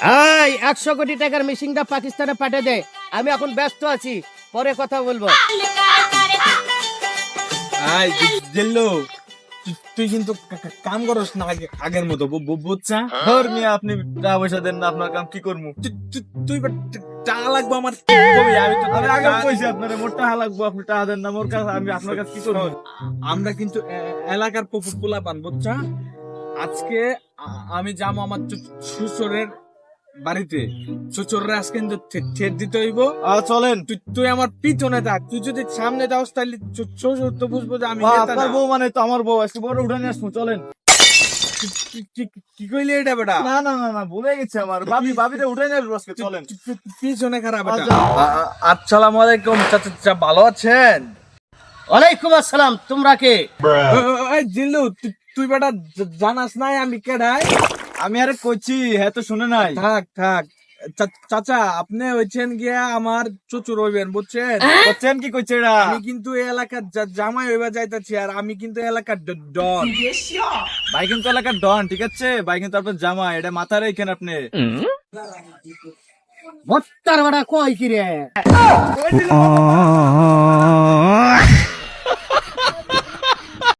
এই 100 কোটি টাকার মেশিনটা পাকিস্তানে পাঠিয়ে দে। আমি এখন ব্যস্ত আছি, পরে কথা বলবো। আই জিল্লু, তুই কিন্তু কাম করস না আগের মতো, বুঝছা? ধর মিয়া, আপনি টাকা পয়সা দেন না, আপনার কাম কি করবো? তুই টাকা লাগবো আমার, কবি আমি তো আমি আগে কইছি আপনারে, মোর টাকা লাগবো, আপনি টাকা দেন না, মোর কাছে আমি আপনার কাছে কি করবো? আমরা কিন্তু এলাকার পোলা পান, বুঝছা? আজকে আমি যাবো আমার শ্বশুরের বাড়িতে। শ্বশুরের আজকে কিন্তু ঠেট দিতে হইব। চলেন। তুই আমার পিছনে থাক, তুই যদি সামনে যাস তাহলে শ্বশুর তো বুঝবো যে আমি নেতা আপনার না। বউ মানে তো আমার বউ, আজকে বড় উঠানে আসবো, চলেন। কি কইলি এটা বেটা? না না না না, ভুলে গেছে আমার ভাবিরে উঠানে আসবো আজকে, চলেন। পিছনে খারাপ এটা। আসসালামু আলাইকুম চাচা, ভালো আছেন? ওয়ালাইকুম আসসালাম। তোমরা কে? এই জিল্লু, তুই বেটা জানাস নাই আমি কেডাই? আমি আরে কইছি, হ্যাঁ তো শুনে নাই। থাক থাক, চাচা আপনি হইছেন গিয়া আমার চচুর হইবেন, বুঝছেন? করছেন কি কইছে এরা? আমি কিন্তু এই এলাকার জামাই হইবা যাইতাছি, আর আমি কিন্তু এলাকার ডন। ভাই কিন্তু এলাকার ডন, ঠিক আছে? ভাই কিন্তু আপনার জামা, এটা মাথায় রেখেন আপনি। ভত্তার বেটা কয় কি রে?